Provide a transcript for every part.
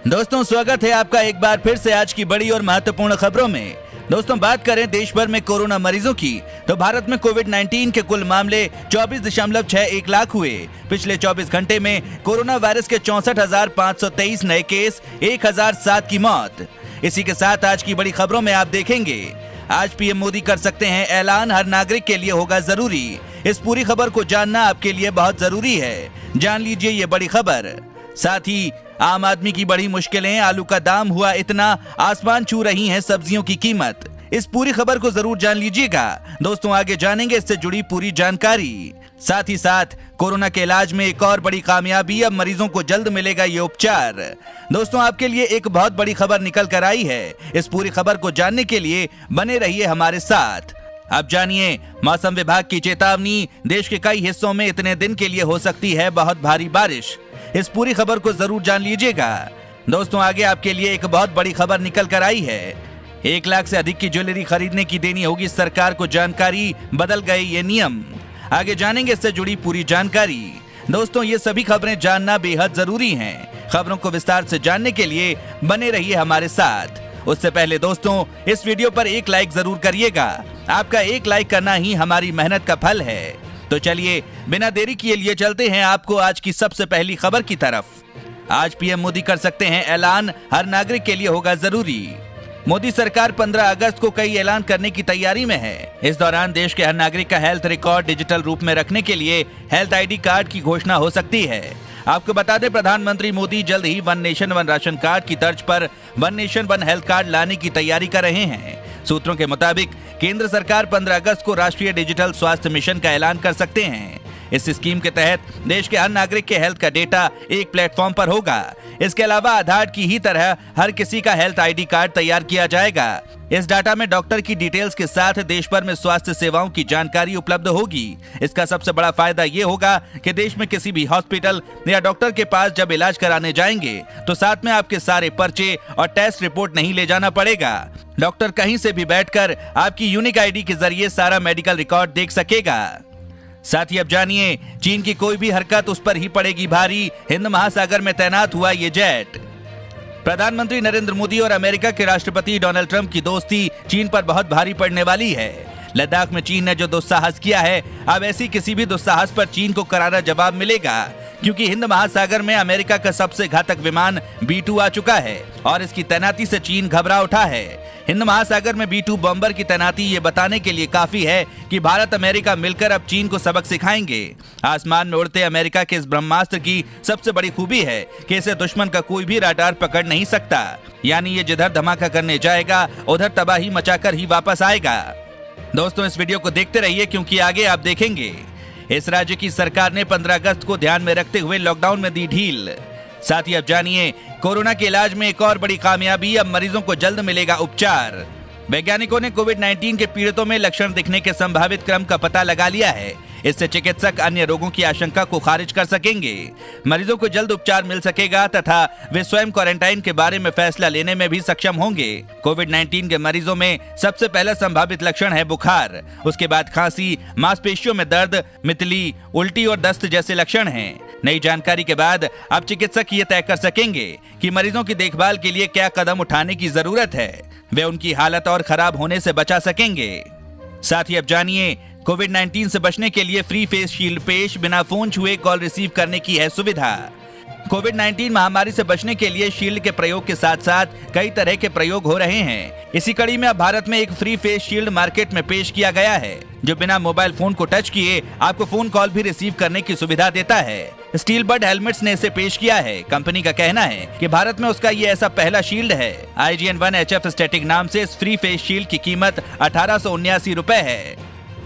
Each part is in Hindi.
दोस्तों स्वागत है आपका एक बार फिर से आज की बड़ी और महत्वपूर्ण खबरों में। दोस्तों बात करें देश भर में कोरोना मरीजों की तो भारत में कोविड-19 के कुल मामले 24.61 लाख हुए। पिछले 24 घंटे में कोरोना वायरस के 64,523 नए केस, 1007 की मौत। इसी के साथ आज की बड़ी खबरों में आप देखेंगे, आज पीएम मोदी कर सकते हैं ऐलान, हर नागरिक के लिए होगा जरूरी। इस पूरी खबर को जानना आपके लिए बहुत जरूरी है, जान लीजिए ये बड़ी खबर। साथ ही आम आदमी की बड़ी मुश्किलें, आलू का दाम हुआ इतना, आसमान छू रही हैं सब्जियों की कीमत। इस पूरी खबर को जरूर जान लीजिएगा। दोस्तों आगे जानेंगे इससे जुड़ी पूरी जानकारी। साथ ही साथ कोरोना के इलाज में एक और बड़ी कामयाबी, अब मरीजों को जल्द मिलेगा ये उपचार। दोस्तों आपके लिए एक बहुत बड़ी खबर निकल कर आई है। इस पूरी खबर को जानने के लिए बने रहिए हमारे साथ। अब जानिए मौसम विभाग की चेतावनी, देश के कई हिस्सों में इतने दिन के लिए हो सकती है बहुत भारी बारिश। इस पूरी खबर को जरूर जान लीजिएगा। दोस्तों आगे आपके लिए एक बहुत बड़ी खबर निकल कर आई है। 1 लाख से अधिक की ज्वेलरी खरीदने की देनी होगी सरकार को जानकारी, बदल गए ये नियम। आगे जानेंगे इससे जुड़ी पूरी जानकारी। दोस्तों ये सभी खबरें जानना बेहद जरूरी हैं। खबरों को विस्तार से जानने के लिए बने रहिए हमारे साथ। उससे पहले दोस्तों इस वीडियो पर एक लाइक जरूर करिएगा। आपका एक लाइक करना ही हमारी मेहनत का फल है। तो चलिए बिना देरी किए लिए चलते हैं आपको आज की सबसे पहली खबर की तरफ। आज पीएम मोदी कर सकते हैं ऐलान, हर नागरिक के लिए होगा जरूरी। मोदी सरकार 15 अगस्त को कई ऐलान करने की तैयारी में है। इस दौरान देश के हर नागरिक का हेल्थ रिकॉर्ड डिजिटल रूप में रखने के लिए हेल्थ आईडी कार्ड की घोषणा हो सकती है। आपको बता दें प्रधानमंत्री मोदी जल्द ही one nation one ration card की तर्ज पर one nation one health card लाने की तैयारी कर रहे हैं। सूत्रों के मुताबिक केंद्र सरकार 15 अगस्त को राष्ट्रीय डिजिटल स्वास्थ्य मिशन का ऐलान कर सकते हैं। इस स्कीम के तहत देश के हर नागरिक के हेल्थ का डेटा एक प्लेटफॉर्म पर होगा। इसके अलावा आधार की ही तरह हर किसी का हेल्थ आईडी कार्ड तैयार किया जाएगा। इस डाटा में डॉक्टर की डिटेल्स के साथ देश भर में स्वास्थ्य सेवाओं की जानकारी उपलब्ध होगी। इसका सबसे बड़ा फायदा ये होगा कि देश में किसी भी हॉस्पिटल या डॉक्टर के पास जब इलाज कराने जाएंगे तो साथ में आपके सारे पर्चे और टेस्ट रिपोर्ट नहीं ले जाना पड़ेगा। डॉक्टर कहीं से भी बैठकर आपकी यूनिक आईडी के जरिए सारा मेडिकल रिकॉर्ड देख सकेगा। साथ ही अब जानिए चीन की कोई भी हरकत उस पर ही पड़ेगी भारी, हिंद महासागर में तैनात हुआ ये जेट। प्रधानमंत्री नरेंद्र मोदी और अमेरिका के राष्ट्रपति डोनाल्ड ट्रंप की दोस्ती चीन पर बहुत भारी पड़ने वाली है। लद्दाख में चीन ने जो दुस्साहस किया है, अब ऐसी किसी भी दुस्साहस पर चीन को करारा जवाब मिलेगा, क्योंकि हिंद महासागर में अमेरिका का सबसे घातक विमान B-2 आ चुका है और इसकी तैनाती से चीन घबरा उठा है। हिंद महासागर में B-2 बॉम्बर की तैनाती ये बताने के लिए काफी है कि भारत अमेरिका मिलकर अब चीन को सबक सिखाएंगे। आसमान में उड़ते अमेरिका के इस ब्रह्मास्त्र की सबसे बड़ी खूबी है कि इसे दुश्मन का कोई भी रडार पकड़ नहीं सकता, यानी ये जिधर धमाका करने जाएगा उधर तबाही मचाकर ही वापस आएगा। दोस्तों इस वीडियो को देखते रहिए क्योंकि आगे आप देखेंगे इस राज्य की सरकार ने 15 अगस्त को ध्यान में रखते हुए लॉकडाउन में दी ढील। साथ ही अब जानिए कोरोना के इलाज में एक और बड़ी कामयाबी, अब मरीजों को जल्द मिलेगा उपचार। वैज्ञानिकों ने कोविड-19 के पीड़ितों में लक्षण दिखने के संभावित क्रम का पता लगा लिया है। इससे चिकित्सक अन्य रोगों की आशंका को खारिज कर सकेंगे। मरीजों को जल्द उपचार मिल सकेगा तथा वे स्वयं क्वारंटाइन के बारे में फैसला लेने में भी सक्षम होंगे। कोविड-19 के मरीजों में सबसे पहला संभावित लक्षण है बुखार, उसके बाद खांसी, मांसपेशियों में दर्द, मितली, उल्टी और दस्त जैसे लक्षण हैं। नई जानकारी के बाद अब चिकित्सक ये तय कर सकेंगे कि मरीजों की देखभाल के लिए क्या कदम उठाने की जरूरत है, वे उनकी हालत और खराब होने से बचा सकेंगे। साथ ही अब जानिए कोविड-19 से बचने के लिए फ्री फेस शील्ड पेश, बिना फोन छुए कॉल रिसीव करने की है सुविधा। कोविड-19 महामारी से बचने के लिए शील्ड के प्रयोग के साथ साथ कई तरह के प्रयोग हो रहे हैं। इसी कड़ी में अब भारत में एक फ्री फेस शील्ड मार्केट में पेश किया गया है, जो बिना मोबाइल फोन को टच किए आपको फोन कॉल भी रिसीव करने की सुविधा देता है। स्टील बड हेलमेट्स ने इसे पेश किया है। कंपनी का कहना है कि भारत में उसका ये ऐसा पहला शील्ड है। IGN-1 HF स्टैटिक नाम से इस फ्री फेस शील्ड की कीमत 1879 रुपए है।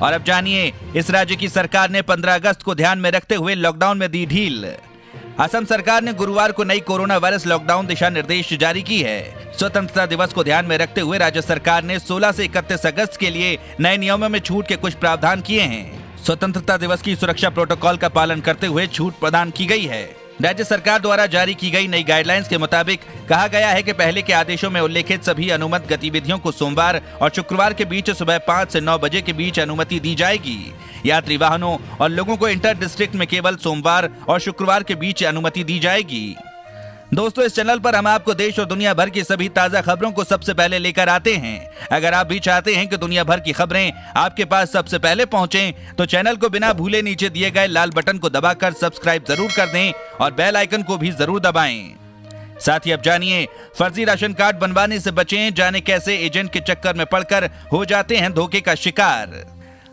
और अब जानिए इस राज्य की सरकार ने 15 अगस्त को ध्यान में रखते हुए लॉकडाउन में दी ढील। असम सरकार ने गुरुवार को नई कोरोना वायरस लॉकडाउन दिशा निर्देश जारी की है। स्वतंत्रता दिवस को ध्यान में रखते हुए राज्य सरकार ने 16 से 31 अगस्त के लिए नए नियमों में छूट के कुछ प्रावधान किए हैं। स्वतंत्रता दिवस की सुरक्षा प्रोटोकॉल का पालन करते हुए छूट प्रदान की गई है। राज्य सरकार द्वारा जारी की गई नई गाइडलाइंस के मुताबिक कहा गया है कि पहले के आदेशों में उल्लेखित सभी अनुमत गतिविधियों को सोमवार और शुक्रवार के बीच सुबह 5 से 9 बजे के बीच अनुमति दी जाएगी। यात्री वाहनों और लोगों को इंटर डिस्ट्रिक्ट में केवल सोमवार और शुक्रवार के बीच अनुमति दी जाएगी। दोस्तों, इस चैनल पर हम आपको देश और दुनिया भर की सभी ताजा खबरों को सबसे पहले लेकर आते हैं। अगर आप भी चाहते हैं कि दुनिया भर की खबरें आपके पास सबसे पहले पहुंचें, तो चैनल को बिना भूले नीचे दिए गए लाल बटन को दबाकर सब्सक्राइब जरूर कर दें और बेल आइकन को भी जरूर दबाएं। साथ ही अब जानिए, फर्जी राशन कार्ड बनवाने से बचें, जाने कैसे एजेंट के चक्कर में पड़कर हो जाते हैं धोखे का शिकार।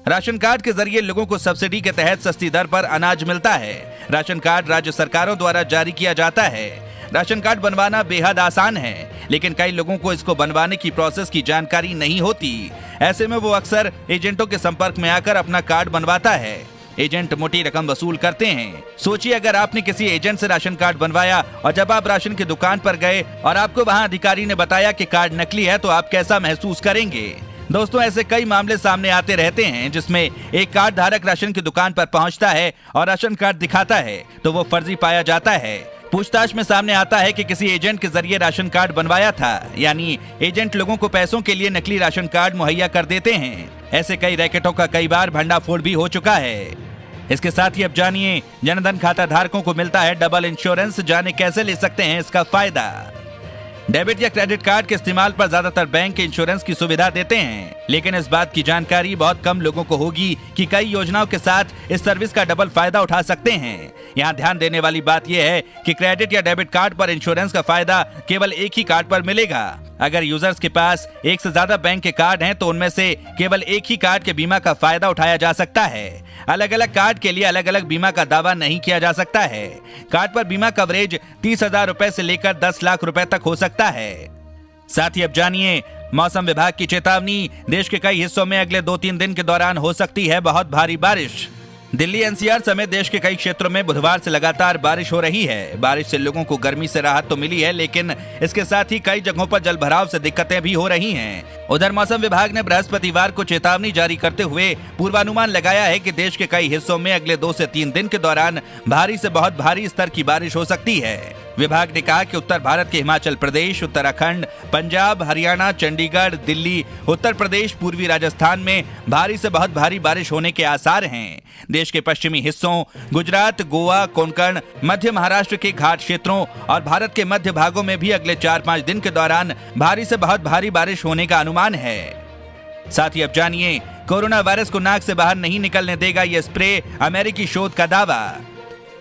राशन कार्ड के जरिए लोगों को सब्सिडी के तहत सस्ती दर पर अनाज मिलता है। राशन कार्ड राज्य सरकारों द्वारा जारी किया जाता है। राशन कार्ड बनवाना बेहद आसान है, लेकिन कई लोगों को इसको बनवाने की प्रोसेस की जानकारी नहीं होती। ऐसे में वो अक्सर एजेंटों के संपर्क में आकर अपना कार्ड बनवाता है। एजेंट मोटी रकम वसूल करते हैं। सोचिए, अगर आपने किसी एजेंट से राशन कार्ड बनवाया और जब आप राशन की दुकान पर गए और आपको वहां अधिकारी ने बताया कि कार्ड नकली है, तो आप कैसा महसूस करेंगे। दोस्तों, ऐसे कई मामले सामने आते रहते हैं जिसमें एक कार्ड धारक राशन की दुकान पर पहुंचता है और राशन कार्ड दिखाता है तो वो फर्जी पाया जाता है। पूछताछ में सामने आता है कि किसी एजेंट के जरिए राशन कार्ड बनवाया था, यानी एजेंट लोगों को पैसों के लिए नकली राशन कार्ड मुहैया कर देते हैं। ऐसे कई रैकेटों का कई बार भंडाफोड़ भी हो चुका है। इसके साथ ही अब जानिए, जनधन खाता धारकों को मिलता है डबल इंश्योरेंस, जाने कैसे ले सकते हैं इसका फायदा। डेबिट या क्रेडिट कार्ड के इस्तेमाल पर ज्यादातर बैंक इंश्योरेंस की सुविधा देते हैं, लेकिन इस बात की जानकारी बहुत कम लोगों को होगी कि कई योजनाओं के साथ इस सर्विस का डबल फायदा उठा सकते हैं। यहाँ ध्यान देने वाली बात यह है कि क्रेडिट या डेबिट कार्ड पर इंश्योरेंस का फायदा केवल एक ही कार्ड पर मिलेगा। अगर यूजर्स के पास एक से ज्यादा बैंक के कार्ड हैं, तो उनमें से केवल एक ही कार्ड के बीमा का फायदा उठाया जा सकता है। अलग अलग कार्ड के लिए अलग अलग बीमा का दावा नहीं किया जा सकता है। कार्ड पर बीमा कवरेज 30,000 रुपए से लेकर 10 लाख रुपए तक हो सकता है। साथ ही अब जानिए, मौसम विभाग की चेतावनी, देश के कई हिस्सों में अगले 2-3 दिन के दौरान हो सकती है बहुत भारी बारिश। दिल्ली एनसीआर समेत देश के कई क्षेत्रों में बुधवार से लगातार बारिश हो रही है। बारिश से लोगों को गर्मी से राहत तो मिली है, लेकिन इसके साथ ही कई जगहों पर जलभराव से दिक्कतें भी हो रही हैं। उधर मौसम विभाग ने बृहस्पतिवार को चेतावनी जारी करते हुए पूर्वानुमान लगाया है कि देश के कई हिस्सों में अगले 2 से 3 दिन के दौरान भारी से बहुत भारी स्तर की बारिश हो सकती है। विभाग ने कहा कि उत्तर भारत के हिमाचल प्रदेश, उत्तराखंड, पंजाब, हरियाणा, चंडीगढ़, दिल्ली, उत्तर प्रदेश, पूर्वी राजस्थान में भारी से बहुत भारी बारिश होने के आसार हैं। देश के पश्चिमी हिस्सों, गुजरात, गोवा, कोंकण, मध्य महाराष्ट्र के घाट क्षेत्रों और भारत के मध्य भागों में भी अगले 4-5 दिन के दौरान भारी से बहुत भारी बारिश होने का अनुमान है। साथ ही अब जानिए, कोरोना वायरस को नाक से बाहर नहीं निकलने देगा ये स्प्रे, अमेरिकी शोध का दावा।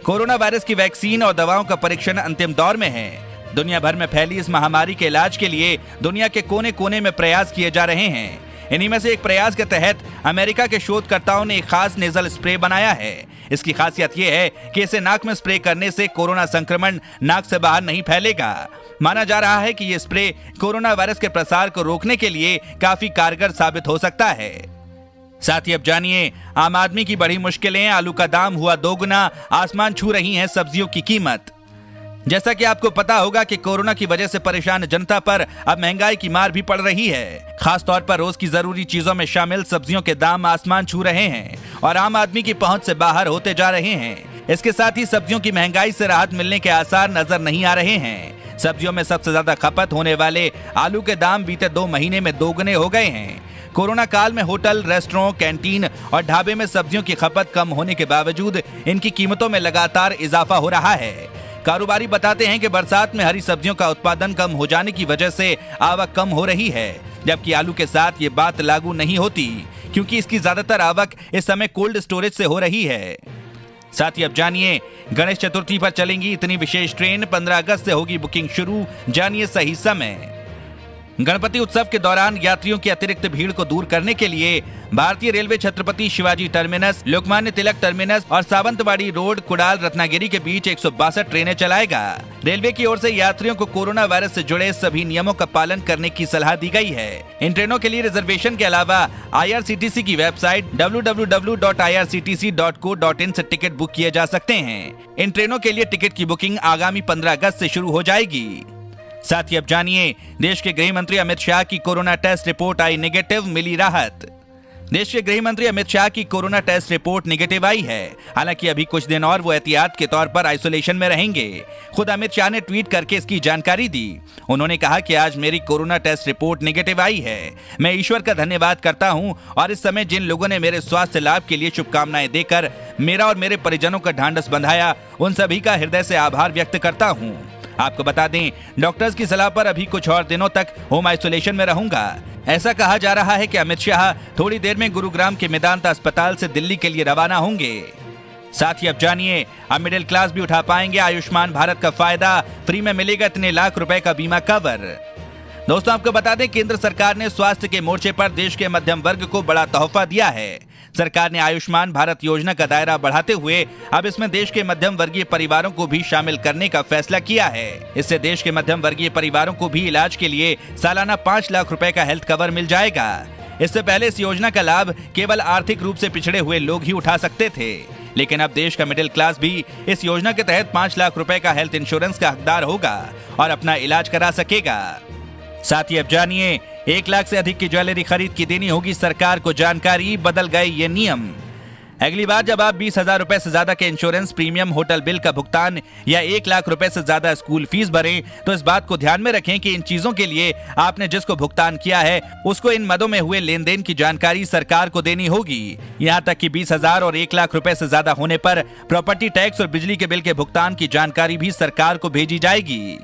कोरोना वायरस की वैक्सीन और दवाओं का परीक्षण अंतिम दौर में है। दुनिया भर में फैली इस महामारी के इलाज के लिए दुनिया के कोने कोने में प्रयास किए जा रहे हैं। इन्हीं में से एक प्रयास के तहत अमेरिका के शोधकर्ताओं ने एक खास नेजल स्प्रे बनाया है। इसकी खासियत यह है कि इसे नाक में स्प्रे करने से कोरोना संक्रमण नाक से बाहर नहीं फैलेगा। माना जा रहा है कि ये स्प्रे कोरोना वायरस के प्रसार को रोकने के लिए काफी कारगर साबित हो सकता है। साथ ही अब जानिए, आम आदमी की बड़ी मुश्किलें, आलू का दाम हुआ दोगुना, आसमान छू रही हैं सब्जियों की कीमत। जैसा कि आपको पता होगा कि कोरोना की वजह से परेशान जनता पर अब महंगाई की मार भी पड़ रही है। खास तौर पर रोज की जरूरी चीजों में शामिल सब्जियों के दाम आसमान छू रहे हैं और आम आदमी की पहुंच से बाहर होते जा रहे हैं। इसके साथ ही सब्जियों की महंगाई से राहत मिलने के आसार नजर नहीं आ रहे हैं। सब्जियों में सबसे ज्यादा खपत होने वाले आलू के दाम बीते 2 महीने में दोगुने हो गए हैं। कोरोना काल में होटल, रेस्टोरेंट, कैंटीन और ढाबे में सब्जियों की खपत कम होने के बावजूद इनकी कीमतों में लगातार इजाफा हो रहा है। कारोबारी बताते हैं कि बरसात में हरी सब्जियों का उत्पादन कम हो जाने की वजह से आवक कम हो रही है, जबकि आलू के साथ ये बात लागू नहीं होती, क्योंकि इसकी ज्यादातर आवक इस समय कोल्ड स्टोरेज से हो रही है। साथ ही अब जानिए, गणेश चतुर्थी पर चलेंगी इतनी विशेष ट्रेन, 15 अगस्त से होगी बुकिंग शुरू, जानिए सही समय। गणपति उत्सव के दौरान यात्रियों की अतिरिक्त भीड़ को दूर करने के लिए भारतीय railway Chhatrapati Shivaji terminus, Lokmanya Tilak terminus और सावंतवाड़ी रोड, कुडाल, रत्नागिरी के बीच 162 ट्रेनें चलाएगा। रेलवे की ओर से यात्रियों को कोरोना वायरस से जुड़े सभी नियमों का पालन करने की सलाह दी गई है। इन ट्रेनों के लिए रिजर्वेशन के अलावा IRCTC की वेबसाइट www.irctc.co.in से टिकट बुक किए जा सकते हैं। इन ट्रेनों के लिए टिकट की बुकिंग आगामी 15 अगस्त से शुरू हो जाएगी। साथ ही अब जानिए, देश के गृह मंत्री अमित शाह की कोरोना टेस्ट रिपोर्ट आई नेगेटिव, मिली राहत। देश के गृह मंत्री अमित शाह की कोरोना टेस्ट रिपोर्ट नेगेटिव आई है। हालांकि अभी कुछ दिन और वो एहतियात के तौर पर आइसोलेशन में रहेंगे। खुद अमित शाह ने ट्वीट करके इसकी जानकारी दी। उन्होंने कहा कि आज मेरी कोरोना टेस्ट रिपोर्ट नेगेटिव आई है। मैं ईश्वर का धन्यवाद करता हूं और इस समय जिन लोगों ने मेरे स्वास्थ्य लाभ के लिए शुभकामनाएं देकर मेरा और मेरे परिजनों का ढांढस बंधाया, उन सभी का हृदय से आभार व्यक्त करता हूं। आपको बता दें, डॉक्टर्स की सलाह पर अभी कुछ और दिनों तक होम आइसोलेशन में रहूंगा। ऐसा कहा जा रहा है कि अमित शाह थोड़ी देर में गुरुग्राम के मेदांता अस्पताल से दिल्ली के लिए रवाना होंगे। साथ ही अब जानिए, अब मिडिल क्लास भी उठा पाएंगे आयुष्मान भारत का फायदा, फ्री में मिलेगा इतने लाख रुपए का बीमा कवर। दोस्तों आपको बता दें, केंद्र सरकार ने स्वास्थ्य के मोर्चे पर देश के मध्यम वर्ग को बड़ा तोहफा दिया है। सरकार ने आयुष्मान भारत योजना का दायरा बढ़ाते हुए अब इसमें देश के मध्यम वर्गीय परिवारों को भी शामिल करने का फैसला किया है। इससे देश के मध्यम वर्गीय परिवारों को भी इलाज के लिए सालाना 5 लाख रुपए का हेल्थ कवर मिल जाएगा। इससे पहले इस योजना का लाभ केवल आर्थिक रूप से पिछड़े हुए लोग ही उठा सकते थे, लेकिन अब देश का मिडिल क्लास भी इस योजना के तहत 5 लाख रुपए का हेल्थ इंश्योरेंस का हकदार होगा और अपना इलाज करा सकेगा। साथ ही अब जानिए, 1 लाख से अधिक की ज्वेलरी खरीद की देनी होगी सरकार को जानकारी, बदल गए ये नियम। अगली बार जब आप 20,000 रुपए से ज्यादा के इंश्योरेंस प्रीमियम, होटल बिल का भुगतान या 1 लाख रुपए से ज्यादा स्कूल फीस भरें, तो इस बात को ध्यान में रखें कि इन चीजों के लिए आपने जिसको भुगतान किया है उसको इन मदों में हुए लेन देन की जानकारी सरकार को देनी होगी। यहाँ तक कि 20,000 और 1 लाख रुपए से ज्यादा होने पर प्रॉपर्टी टैक्स और बिजली के बिल के भुगतान की जानकारी भी सरकार को भेजी जाएगी।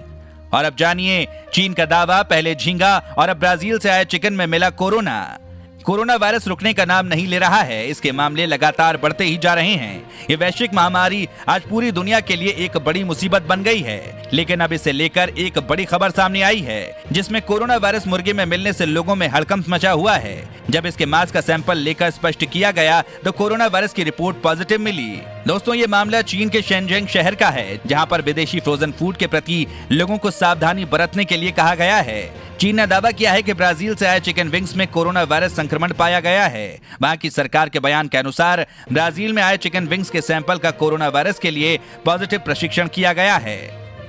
और अब जानिए, चीन का दावा, पहले झींगा और अब ब्राजील से आए चिकन में मिला कोरोना। कोरोना वायरस रुकने का नाम नहीं ले रहा है। इसके मामले लगातार बढ़ते ही जा रहे हैं। ये वैश्विक महामारी आज पूरी दुनिया के लिए एक बड़ी मुसीबत बन गई है, लेकिन अब इसे लेकर एक बड़ी खबर सामने आई है, जिसमें कोरोना वायरस मुर्गे में मिलने से लोगों में हड़कंप मचा हुआ है। जब इसके मांस का सैंपल लेकर स्पष्ट किया गया तो कोरोना वायरस की रिपोर्ट पॉजिटिव मिली। दोस्तों ये मामला चीन के शेनजेंग शहर का है, जहां पर विदेशी फ्रोजन फूड के प्रति लोगों को सावधानी बरतने के लिए कहा गया है। चीन ने दावा किया है कि ब्राजील से आए चिकन विंग्स में कोरोना वायरस संक्रमण पाया गया है। वहां की सरकार के बयान के अनुसार ब्राजील में आए चिकन विंग्स के सैंपल का कोरोना वायरस के लिए पॉजिटिव प्रशिक्षण किया गया है।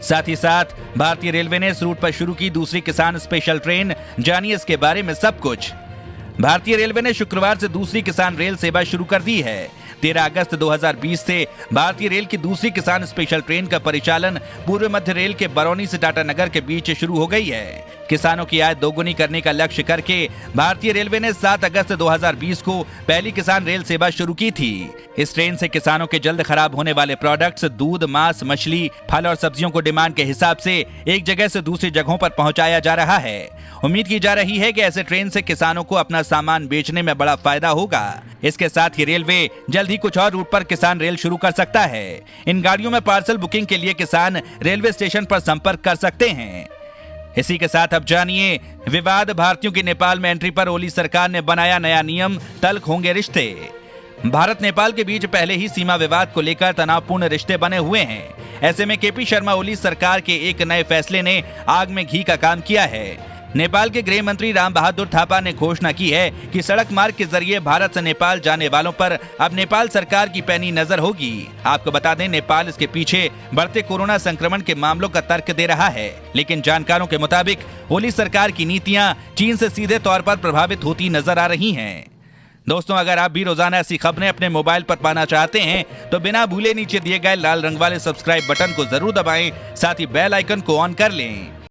साथ ही साथ भारतीय रेलवे ने इस रूट पर शुरू की दूसरी किसान स्पेशल ट्रेन। जानिए इसके बारे में सब कुछ। भारतीय रेलवे ने शुक्रवार से दूसरी किसान रेल सेवा शुरू कर दी है। 13 अगस्त 2020 से भारतीय रेल की दूसरी किसान स्पेशल ट्रेन का परिचालन पूर्व मध्य रेल के बरौनी से टाटानगर के बीच शुरू हो गई है। किसानों की आय दोगुनी करने का लक्ष्य करके भारतीय रेलवे ने 7 अगस्त 2020 को पहली किसान रेल सेवा शुरू की थी। इस ट्रेन से किसानों के जल्द खराब होने वाले प्रोडक्ट्स, दूध, मांस, मछली, फल और सब्जियों को डिमांड के हिसाब से एक जगह से दूसरी जगहों पर पहुंचाया जा रहा है। उम्मीद की जा रही है कि ऐसे ट्रेन से किसानों को अपना सामान बेचने में बड़ा फायदा होगा। इसके साथ ही रेलवे जल्द ही कुछ और रूट पर किसान रेल शुरू कर सकता है। इन गाड़ियों में पार्सल बुकिंग के लिए किसान रेलवे स्टेशन पर संपर्क कर सकते हैं। इसी के साथ अब जानिए, विवाद, भारतीयों की नेपाल में एंट्री पर ओली सरकार ने बनाया नया नियम, तल्ख होंगे रिश्ते। भारत नेपाल के बीच पहले ही सीमा विवाद को लेकर तनावपूर्ण रिश्ते बने हुए हैं। ऐसे में केपी शर्मा ओली सरकार के एक नए फैसले ने आग में घी का काम किया है। नेपाल के गृह मंत्री राम बहादुर थापा ने घोषणा की है कि सड़क मार्ग के जरिए भारत से नेपाल जाने वालों पर अब नेपाल सरकार की पैनी नजर होगी। आपको बता दें, नेपाल इसके पीछे बढ़ते कोरोना संक्रमण के मामलों का तर्क दे रहा है, लेकिन जानकारों के मुताबिक ओली सरकार की नीतियां चीन से सीधे तौर पर प्रभावित होती नजर आ रही हैं। दोस्तों अगर आप भी रोजाना ऐसी खबरें अपने मोबाइल पर पाना चाहते हैं तो बिना भूले नीचे दिए गए लाल रंग वाले सब्सक्राइब बटन को जरूर दबाएं, साथ ही बेल आइकन को ऑन कर लें।